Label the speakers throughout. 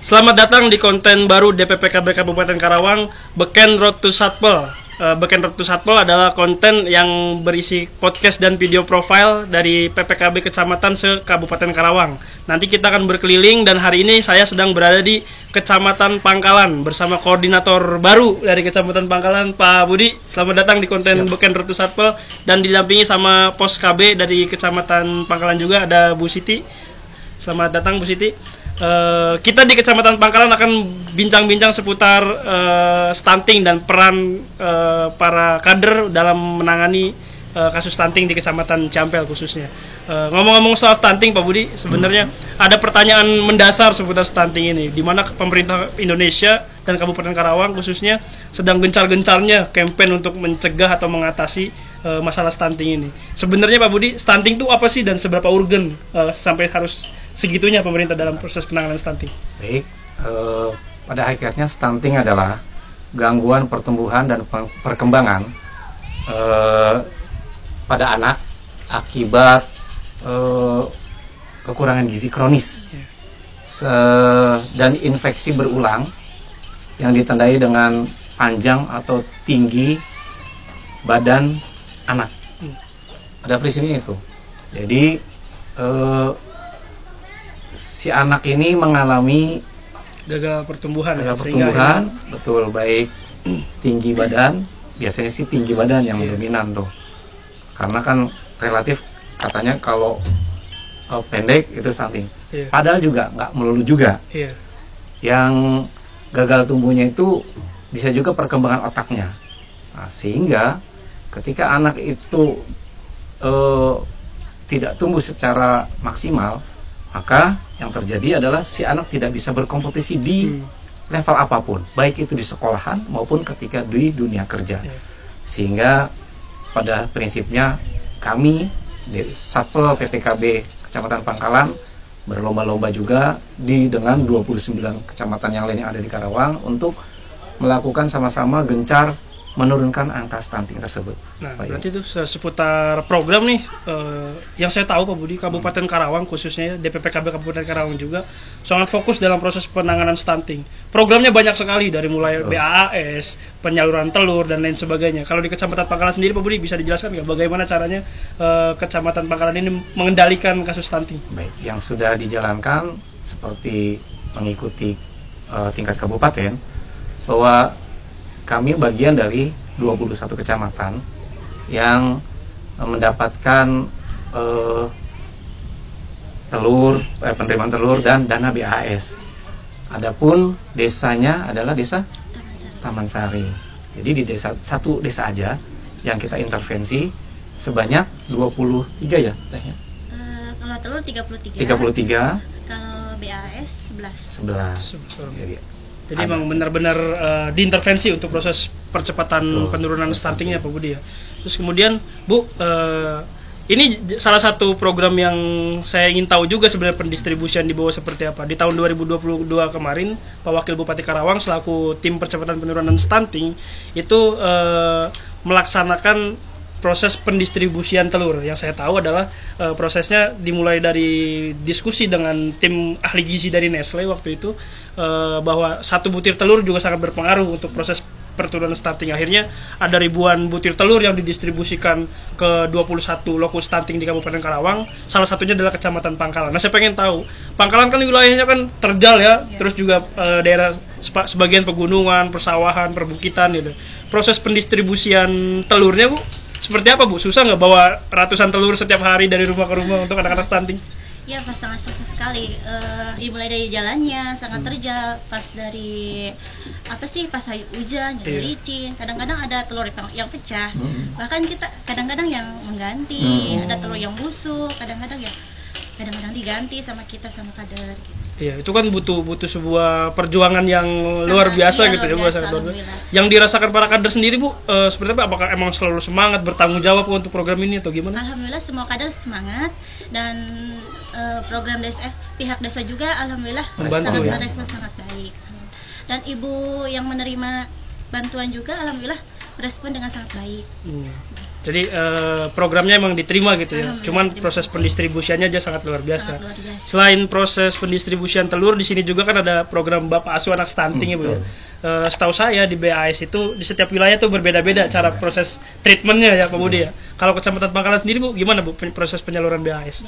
Speaker 1: Selamat datang di konten baru DPPKB Kabupaten Karawang, Beken Road to Satpol. Beken Road to Satpol adalah konten yang berisi podcast dan video profile dari PPKB Kecamatan se-Kabupaten Karawang. Nanti kita akan berkeliling dan hari ini saya sedang berada di Kecamatan Pangkalan bersama koordinator baru dari Kecamatan Pangkalan, Pak Budi. Selamat datang di konten Beken Road to Satpol dan didampingi sama Pos KB dari Kecamatan Pangkalan juga ada Bu Siti. Selamat datang Bu Siti. Kita di Kecamatan Pangkalan akan bincang-bincang seputar stunting dan peran para kader dalam menangani kasus stunting di Kecamatan Ciampel khususnya. Ngomong-ngomong soal stunting Pak Budi, sebenarnya ada pertanyaan mendasar seputar stunting ini, di mana pemerintah Indonesia dan Kabupaten Karawang khususnya sedang gencar-gencarnya kampanye untuk mencegah atau mengatasi masalah stunting ini. Sebenarnya Pak Budi, stunting itu apa sih dan seberapa urgen sampai harus segitunya pemerintah dalam proses penanganan stunting?
Speaker 2: Baik, pada hakikatnya stunting adalah gangguan pertumbuhan dan perkembangan pada anak akibat kekurangan gizi kronis dan infeksi berulang yang ditandai dengan panjang atau tinggi badan anak. Pada prinsipnya itu. Jadi si anak ini mengalami
Speaker 1: gagal pertumbuhan,
Speaker 2: betul, baik tinggi badan, biasanya sih tinggi badan yang dominan tuh, karena kan relatif katanya kalau pendek itu stunting, padahal juga nggak melulu juga. Yang gagal tumbuhnya itu bisa juga perkembangan otaknya, nah, sehingga ketika anak itu tidak tumbuh secara maksimal, maka yang terjadi adalah si anak tidak bisa berkompetisi di level apapun, baik itu di sekolahan maupun ketika di dunia kerja. Sehingga pada prinsipnya kami di Satpol PPKB Kecamatan Pangkalan berlomba-lomba juga dengan 29 kecamatan yang lain yang ada di Karawang untuk melakukan sama-sama gencar menurunkan angka stunting tersebut.
Speaker 1: Nah, berarti itu seputar program nih, yang saya tahu Pak Budi, Kabupaten Karawang khususnya, DPPKB Kabupaten Karawang juga sangat fokus dalam proses penanganan stunting. Programnya banyak sekali, dari mulai BAAS, penyaluran telur, dan lain sebagainya. Kalau di Kecamatan Pangkalan sendiri Pak Budi bisa dijelaskan nggak bagaimana caranya Kecamatan Pangkalan ini mengendalikan kasus stunting?
Speaker 2: Baik, yang sudah dijalankan seperti mengikuti tingkat kabupaten, bahwa kami bagian dari 21 kecamatan yang mendapatkan penerimaan telur dan dana BAS. Adapun desanya adalah desa Taman Sari. Jadi di satu desa aja yang kita intervensi sebanyak 23 ya, Teh?
Speaker 3: Kalau telur 33. Kalau BAS 11.
Speaker 1: Jadi memang benar-benar diintervensi untuk proses percepatan penurunan stuntingnya Pak Budi ya. Terus kemudian Bu, ini salah satu program yang saya ingin tahu juga sebenarnya pendistribusian di bawah seperti apa. Di tahun 2022 kemarin Pak Wakil Bupati Karawang selaku tim percepatan penurunan stunting itu melaksanakan proses pendistribusian telur. Yang saya tahu adalah prosesnya dimulai dari diskusi dengan tim ahli gizi dari Nestle waktu itu, bahwa satu butir telur juga sangat berpengaruh untuk proses penurunan stunting. Akhirnya ada ribuan butir telur yang didistribusikan ke 21 lokus stunting di Kabupaten Karawang. Salah satunya adalah Kecamatan Pangkalan. Nah, saya pengen tahu, Pangkalan kan wilayahnya kan terjal ya, terus juga daerah sebagian pegunungan, persawahan, perbukitan gitu. Proses pendistribusian telurnya Bu, seperti apa Bu? Susah nggak bawa ratusan telur setiap hari dari rumah ke rumah untuk anak-anak stunting?
Speaker 3: Ya, pas sangat susah sekali. Dimulai dari jalannya sangat terjal, pas dari pas hujan jadi licin. Kadang-kadang ada telur yang pecah. Bahkan kita kadang-kadang yang mengganti, ada telur yang busuk, kadang-kadang diganti sama kita sama kader.
Speaker 1: Iya, itu kan butuh sebuah perjuangan yang luar biasa gitu ya Bu. Yang dirasakan para kader sendiri Bu, seperti apa? Apakah emang selalu semangat bertanggung jawab untuk program ini atau gimana?
Speaker 3: Alhamdulillah semua kader semangat, dan program DSF pihak desa juga alhamdulillah sangat baik. Dan ibu yang menerima bantuan juga alhamdulillah respon dengan sangat baik.
Speaker 1: Jadi programnya emang diterima gitu ya. Cuman proses pendistribusiannya aja sangat luar biasa.
Speaker 3: Sangat luar biasa.
Speaker 1: Selain proses pendistribusian telur, di sini juga kan ada program Bapak Asuh Anak Stunting ya Bu ya. Setahu saya di BAS itu di setiap wilayah tuh berbeda-beda cara proses treatmentnya ya Pak Budi ya. Kalau Kecamatan Pangkalan sendiri Bu, gimana Bu proses penyaluran BAS?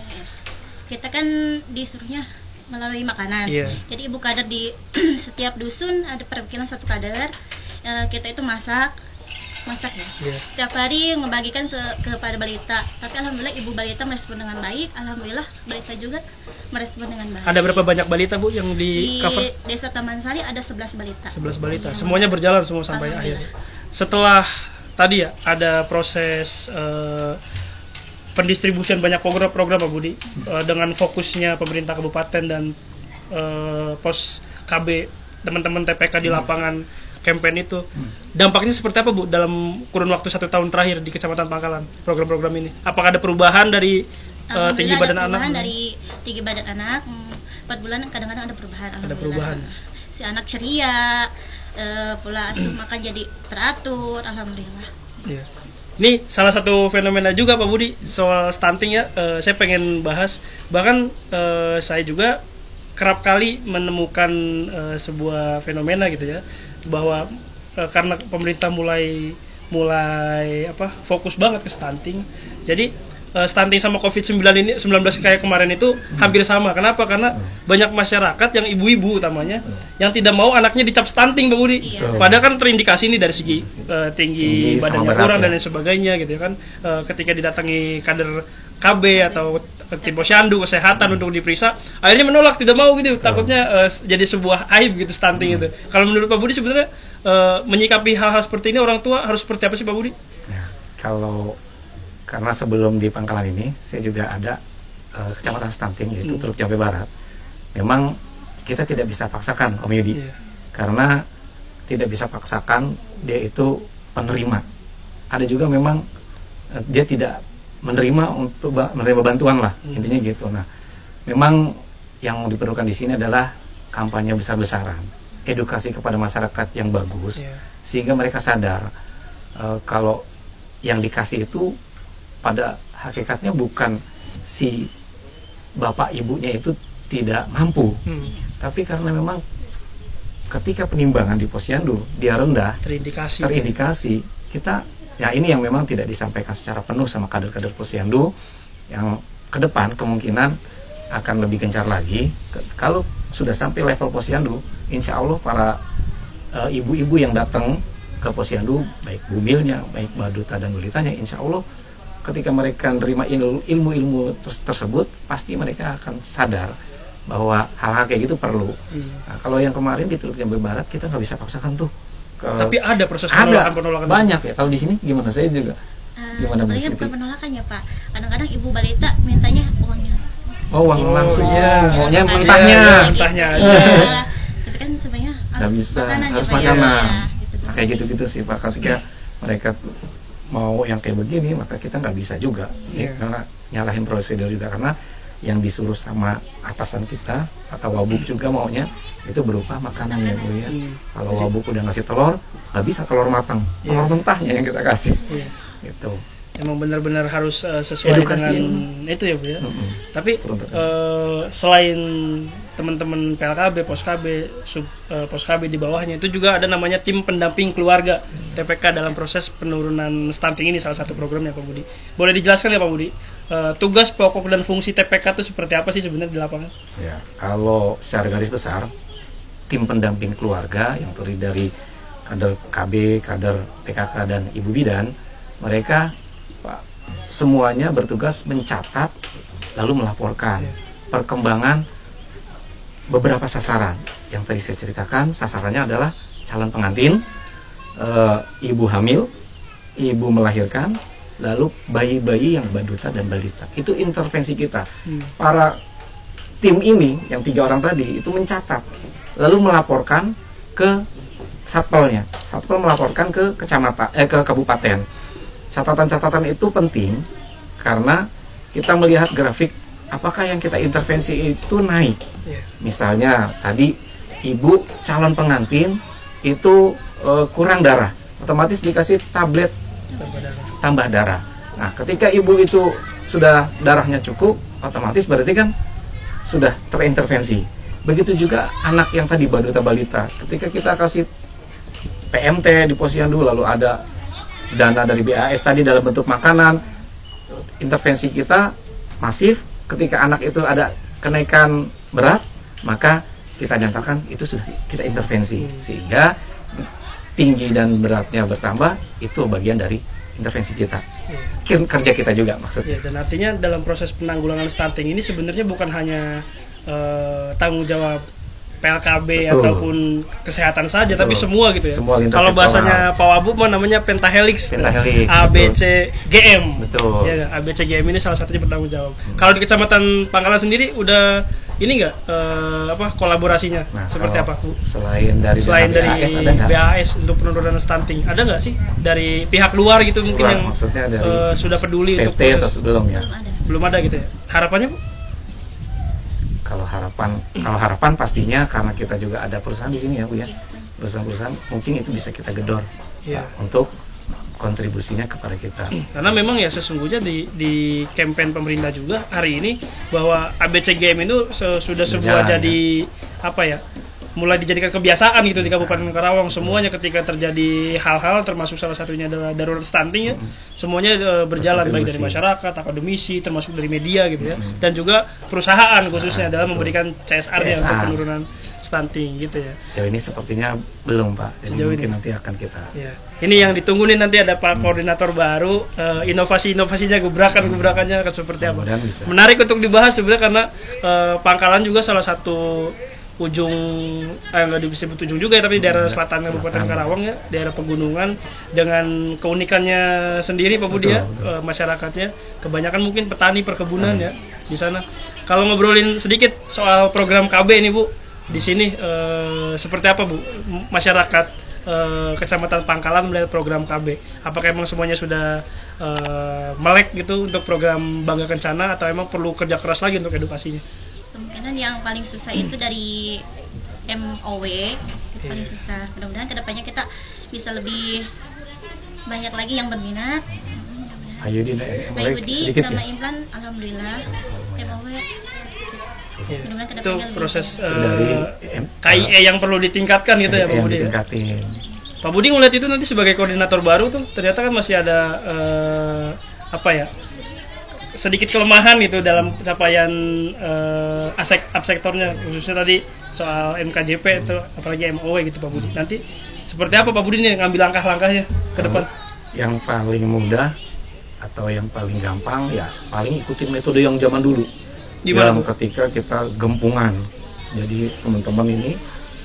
Speaker 3: Kita kan disuruhnya melalui makanan.
Speaker 1: Iya.
Speaker 3: Jadi ibu kader di setiap dusun ada perwakilan satu kader. Kita itu masak ya.
Speaker 1: Iya.
Speaker 3: Tiap hari ngebagikan kepada balita. Tapi alhamdulillah ibu balita merespon dengan baik. Alhamdulillah balita juga merespon dengan baik.
Speaker 1: Ada berapa banyak balita Bu yang
Speaker 3: Di
Speaker 1: di cover?
Speaker 3: Desa Taman Sari ada 11 balita.
Speaker 1: 11 balita. Semuanya berjalan semua sampai akhir. Setelah tadi ya ada proses pendistribusian banyak program Pak Budi dengan fokusnya pemerintah kabupaten dan pos KB teman-teman TPK di lapangan campaign itu, dampaknya seperti apa Bu dalam kurun waktu 1 tahun terakhir di Kecamatan Pangkalan program-program ini? Apakah ada perubahan dari tinggi badan anak?
Speaker 3: Dari tinggi badan anak 4 bulan kadang-kadang ada perubahan.
Speaker 1: Ada perubahan.
Speaker 3: Si anak ceria, pola asuh makan jadi teratur, alhamdulillah.
Speaker 1: Iya. Ini salah satu fenomena juga Pak Budi soal stunting ya. Saya pengen bahas. Bahkan saya juga kerap kali menemukan sebuah fenomena gitu ya, bahwa karena pemerintah mulai fokus banget ke stunting. Jadi stunting sama COVID-19 kayak kemarin itu hampir sama. Kenapa? Karena banyak masyarakat yang ibu-ibu utamanya yang tidak mau anaknya dicap stunting, Pak Budi.
Speaker 3: Iya.
Speaker 1: Padahal kan terindikasi ini dari segi tinggi badannya
Speaker 2: berat,
Speaker 1: kurang
Speaker 2: ya.
Speaker 1: dan lain sebagainya gitu ya kan. Ketika didatangi kader KB atau tim posyandu kesehatan untuk diperiksa, akhirnya menolak, tidak mau gitu. Takutnya jadi sebuah aib gitu stunting itu. Kalau menurut Pak Budi sebenarnya menyikapi hal-hal seperti ini orang tua harus seperti apa sih Pak Budi?
Speaker 2: Ya, karena sebelum di Pangkalan ini saya juga ada kecamatan stunting yaitu Teluk Jambe Barat. Memang kita tidak bisa paksakan Om Yudi, karena tidak bisa paksakan dia itu penerima. Ada juga memang dia tidak menerima untuk menerima bantuan lah, intinya gitu. Nah, memang yang diperlukan di sini adalah kampanye besar-besaran, edukasi kepada masyarakat yang bagus, sehingga mereka sadar kalau yang dikasih itu pada hakikatnya bukan si bapak ibunya itu tidak mampu, tapi karena memang ketika penimbangan di posyandu dia rendah, terindikasi kita ya ini yang memang tidak disampaikan secara penuh sama kader-kader posyandu yang ke depan kemungkinan akan lebih gencar lagi. Kalau sudah sampai level posyandu, insya Allah para ibu-ibu yang datang ke posyandu, baik bumilnya, baik baduta dan balitanya, insya Allah ketika mereka menerima ilmu-ilmu tersebut, pasti mereka akan sadar bahwa hal-hal kayak gitu perlu. Nah, kalau yang kemarin di Teluk Jambe Barat kita nggak bisa paksakan tuh.
Speaker 1: Tapi ada proses penolakan
Speaker 2: banyak ya. Kalau di sini gimana? Saya juga gimana?
Speaker 3: Sebenarnya bukan penolakan ya Pak. Kadang-kadang ibu balita mintanya uangnya.
Speaker 2: Oh, uang langsung ya. Maunya
Speaker 1: Iya,
Speaker 2: mentahnya.
Speaker 1: mentahnya.
Speaker 3: Iya. Tapi kan sebenarnya
Speaker 2: Nggak bisa, harus
Speaker 3: ya, Pak,
Speaker 2: makanan.
Speaker 3: ya.
Speaker 2: Nah, kayak gitu-gitu sih Pak. Ketika mereka mau yang kayak begini, maka kita nggak bisa juga. Karena nyalahin prosedur juga, karena yang disuruh sama atasan kita atau wabuk juga maunya itu berupa makanan ya Bu ya. Kalau wabuk udah ngasih telur, nggak bisa telur matang, telur mentahnya yang kita kasih. Gitu.
Speaker 1: Emang benar-benar harus sesuai
Speaker 2: Edukasi
Speaker 1: dengan itu ya Bu ya. Tapi selain teman-teman PLKB, Pos KB di bawahnya itu juga ada namanya tim pendamping keluarga TPK dalam proses penurunan stunting ini, salah satu programnya Pak Budi. Boleh dijelaskan ya Pak Budi? Tugas pokok dan fungsi TPK itu seperti apa sih sebenarnya di lapangan? Ya,
Speaker 2: kalau secara garis besar tim pendamping keluarga yang terdiri dari kader KB, kader PKK dan Ibu Bidan, mereka Pak, semuanya bertugas mencatat lalu melaporkan perkembangan beberapa sasaran. Yang tadi saya ceritakan, sasarannya adalah calon pengantin, ibu hamil, ibu melahirkan, lalu bayi-bayi yang baduta dan balita. Itu intervensi kita. Para tim ini yang 3 orang tadi itu mencatat, lalu melaporkan ke satpelnya. Satpel melaporkan ke kecamatan, ke kabupaten. Catatan-catatan itu penting karena kita melihat grafik apakah yang kita intervensi itu naik. Misalnya tadi ibu calon pengantin itu kurang darah, otomatis dikasih tablet tambah darah. Nah, ketika ibu itu sudah darahnya cukup, otomatis berarti kan sudah terintervensi. Begitu juga anak yang tadi balita balita, ketika kita kasih PMT di posyandu, lalu ada dana dari BAS tadi dalam bentuk makanan, intervensi kita masif. Ketika anak itu ada kenaikan berat, maka kita nyatakan itu sudah kita intervensi, sehingga tinggi dan beratnya bertambah, itu bagian dari intervensi kita, kerja kita juga maksudnya.
Speaker 1: Dan artinya dalam proses penanggulangan stunting ini sebenarnya bukan hanya tanggung jawab PLKB ataupun kesehatan saja, tapi semua gitu ya. Kalau bahasanya Pak Wabu namanya pentahelix, ABCGM.
Speaker 2: Betul.
Speaker 1: Ya, ABCGM ini salah satunya bertanggung jawab. Kalau di Kecamatan Pangkalan sendiri udah ini nggak kolaborasinya seperti apa?
Speaker 2: Selain dari
Speaker 1: BAS untuk penurunan stunting, ada nggak sih dari pihak luar gitu mungkin yang sudah peduli
Speaker 2: PT
Speaker 1: untuk proses?
Speaker 2: Atau sebelum ya?
Speaker 1: Belum ada gitu ya. Harapannya Bu?
Speaker 2: Kalau harapan pastinya karena kita juga ada perusahaan di sini ya Bu ya, perusahaan mungkin itu bisa kita gedor untuk kontribusinya kepada kita.
Speaker 1: Karena memang ya sesungguhnya di campaign pemerintah juga hari ini bahwa ABCGM itu sudah sebuah jadi mulai dijadikan kebiasaan gitu di Kabupaten Karawang. Semuanya ketika terjadi hal-hal, termasuk salah satunya adalah darurat stunting ya, semuanya berjalan baik dari masyarakat, akademisi, termasuk dari media gitu ya, dan juga perusahaan khususnya dalam memberikan CSR-nya untuk penurunan stunting gitu ya.
Speaker 2: Sejauh ini sepertinya belum Pak, jadi mungkin nanti akan kita.
Speaker 1: Ya. Ini yang ditunggu nih, nanti ada Pak Koordinator baru, inovasi-inovasinya, gebrakan-gebrakannya akan seperti apa. Menarik untuk dibahas sebenarnya karena Pangkalan juga salah satu ujung, nggak disebut ujung juga ya, tapi daerah selatan Kabupaten Karawang ya, daerah pegunungan dengan keunikannya sendiri Pak Budi ya, masyarakatnya kebanyakan mungkin petani perkebunan ya di sana. Kalau ngobrolin sedikit soal program KB ini Bu, di sini seperti apa Bu masyarakat Kecamatan Pangkalan melihat program KB? Apakah emang semuanya sudah melek gitu untuk program Bangga Kencana, atau emang perlu kerja keras lagi untuk edukasinya?
Speaker 3: Kemungkinan yang paling susah itu dari MOW paling susah. Mudah-mudahan kedepannya kita bisa lebih banyak lagi yang berminat.
Speaker 2: Ayudi
Speaker 3: sama Implan, alhamdulillah. MOW
Speaker 1: itu proses KIE yang perlu ditingkatkan gitu ya Pak Budi. Pak Budi ngeliat itu nanti sebagai koordinator baru tuh ternyata kan masih ada sedikit kelemahan gitu dalam capaian sektornya, khususnya tadi soal MKJP itu, apalagi MOW gitu Pak Budi. Nanti seperti apa Pak Budi nih ngambil langkah-langkahnya ke depan?
Speaker 2: Yang paling mudah atau yang paling gampang ya paling ikutin metode yang zaman dulu. Dalam ketika kita gempungan, jadi teman-teman ini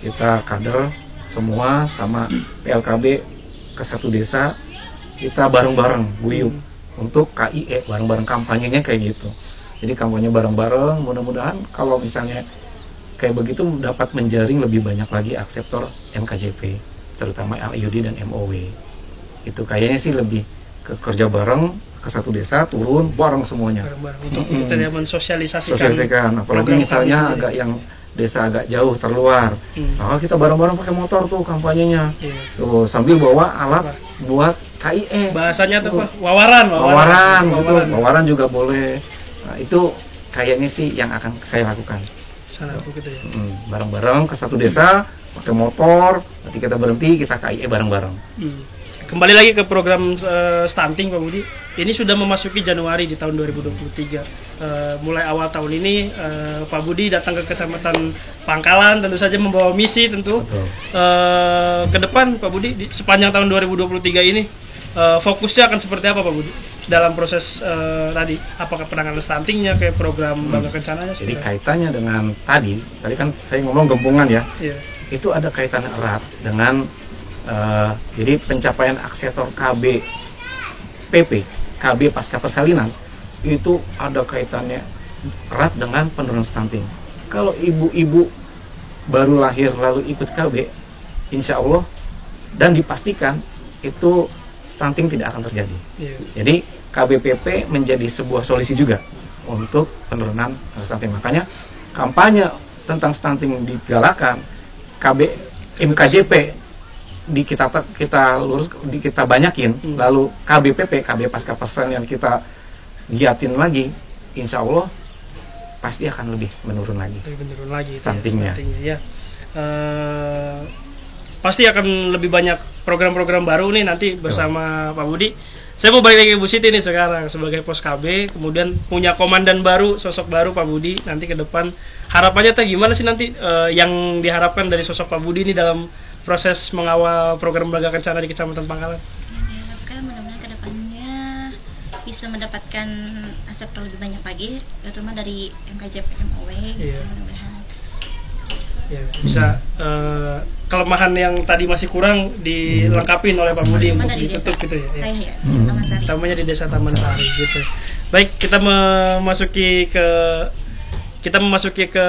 Speaker 2: kita kader semua sama PLKB ke satu desa, kita bareng-bareng guyup untuk KIE, bareng-bareng kampanyenya kayak gitu. Jadi kampanye bareng-bareng, mudah-mudahan kalau misalnya kayak begitu dapat menjaring lebih banyak lagi akseptor MKJP, terutama LIUD dan MOW. Itu kayaknya sih lebih ke kerja bareng ke satu desa, turun bareng semuanya.
Speaker 1: Kita mensosialisasikan.
Speaker 2: Apalagi misalnya agak yang desa agak jauh terluar. Nah, kita bareng-bareng pakai motor tuh kampanyenya. Tuh sambil bawa alat buat KIE.
Speaker 1: Bahasanya tuh Pak, wawaran
Speaker 2: gitu. Wawaran juga boleh. Nah, itu kayaknya sih yang akan saya lakukan.
Speaker 1: Gitu ya.
Speaker 2: Bareng-bareng ke satu desa pakai motor, nanti kita berhenti, kita KIE bareng-bareng.
Speaker 1: Kembali lagi ke program stunting Pak Budi. Ini sudah memasuki Januari di tahun 2023. Mulai awal tahun ini Pak Budi datang ke Kecamatan Pangkalan, tentu saja membawa misi tentu. Ke depan Pak Budi sepanjang tahun 2023 ini fokusnya akan seperti apa Pak Budi dalam proses tadi? Apakah penanganan stuntingnya kayak program Bangga Kencananya?
Speaker 2: Jadi kaitannya dengan tadi kan saya ngomong gempungan ya. Itu ada kaitan erat dengan jadi pencapaian aksesor KB pasca persalinan itu ada kaitannya erat dengan penurunan stunting. Kalau ibu-ibu baru lahir lalu ikut KB, insya Allah dan dipastikan itu stunting tidak akan terjadi. Jadi KBPP menjadi sebuah solusi juga untuk penurunan stunting. Makanya kampanye tentang stunting digalakan, MKJP kita banyakin, lalu KB pasca persen yang kita giatin lagi, insya Allah pasti akan lebih menurun lagi stuntingnya.
Speaker 1: Ya. Pasti akan lebih banyak program-program baru nih nanti bersama Pak Budi. Saya mau balik lagi ke Bu Siti nih sekarang sebagai pos KB, kemudian punya komandan baru, sosok baru Pak Budi nanti ke depan. Harapannya teh gimana sih nanti yang diharapkan dari sosok Pak Budi ini dalam proses mengawal program Belaga Kencana di Kecamatan Pangkalan?
Speaker 3: Diharapkan mudah-mudahan ke depannya bisa mendapatkan aset lebih banyak lagi, terutama dari MKJP MOW. Mudah-mudahan
Speaker 1: ya, bisa kelemahan yang tadi masih kurang dilengkapi oleh Pak Budi untuk ditutup gitu ya.
Speaker 3: Saya ya,
Speaker 1: utamanya di Desa Taman Sari gitu. Baik, kita memasuki ke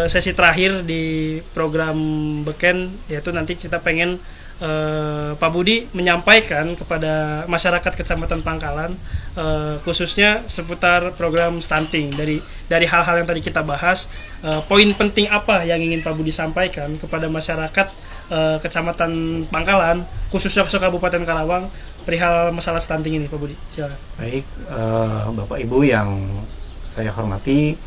Speaker 1: sesi terakhir di program Beken, yaitu nanti kita pengen Pak Budi menyampaikan kepada masyarakat Kecamatan Pangkalan khususnya seputar program stunting. Dari hal-hal yang tadi kita bahas, poin penting apa yang ingin Pak Budi sampaikan kepada masyarakat Kecamatan Pangkalan, khususnya Kabupaten Karawang, perihal masalah stunting ini, Pak Budi? Silakan.
Speaker 2: Baik, Bapak Ibu yang saya hormati,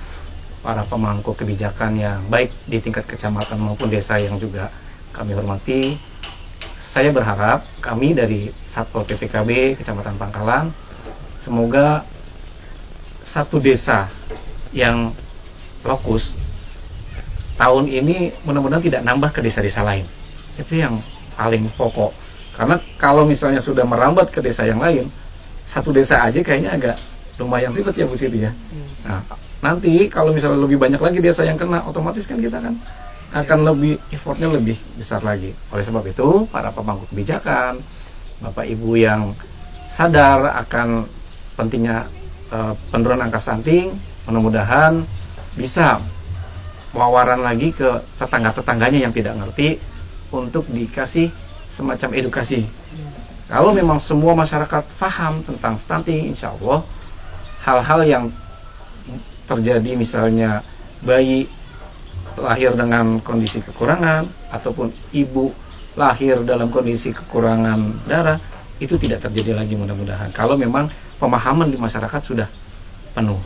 Speaker 2: para pemangku kebijakan yang baik di tingkat kecamatan maupun desa yang juga kami hormati, saya berharap kami dari Satpol PPKB Kecamatan Pangkalan, semoga satu desa yang lokus tahun ini mudah-mudahan tidak nambah ke desa-desa lain. Itu yang paling pokok. Karena kalau misalnya sudah merambat ke desa yang lain, satu desa aja kayaknya agak lumayan ribet ya Bu Siti ya. Nah, nanti kalau misalnya lebih banyak lagi desa yang kena, otomatis kan kita kan akan lebih effortnya lebih besar lagi. Oleh sebab itu, para pemangku kebijakan, Bapak Ibu yang sadar akan pentingnya penurunan angka stunting, mudah-mudahan bisa wawaran lagi ke tetangga-tetangganya yang tidak ngerti untuk dikasih semacam edukasi. Kalau memang semua masyarakat paham tentang stunting, insya Allah hal-hal yang terjadi, misalnya bayi lahir dengan kondisi kekurangan ataupun ibu lahir dalam kondisi kekurangan darah, itu tidak terjadi lagi mudah-mudahan kalau memang pemahaman di masyarakat sudah penuh.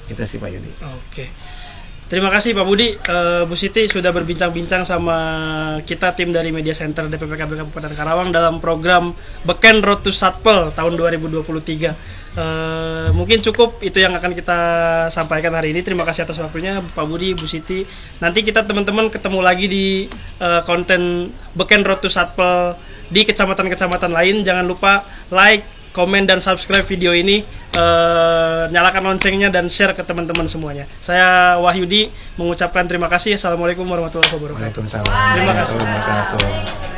Speaker 2: Itu sih Pak Yudi.
Speaker 1: Oke. Terima kasih Pak Budi, Bu Siti sudah berbincang-bincang sama kita tim dari Media Center DPPKB Kabupaten Karawang dalam program Beken Road to Satpol tahun 2023. Mungkin cukup itu yang akan kita sampaikan hari ini. Terima kasih atas waktunya Pak Budi, Bu Siti. Nanti kita teman-teman ketemu lagi di konten Beken Road to Satpol di kecamatan-kecamatan lain. Jangan lupa like, komen, dan subscribe video ini, nyalakan loncengnya dan share ke teman-teman semuanya. Saya Wahyudi mengucapkan terima kasih. Assalamualaikum warahmatullahi wabarakatuh.
Speaker 2: Waalaikumsalam.
Speaker 1: Terima kasih.
Speaker 2: Warahmatullahi wabarakatuh.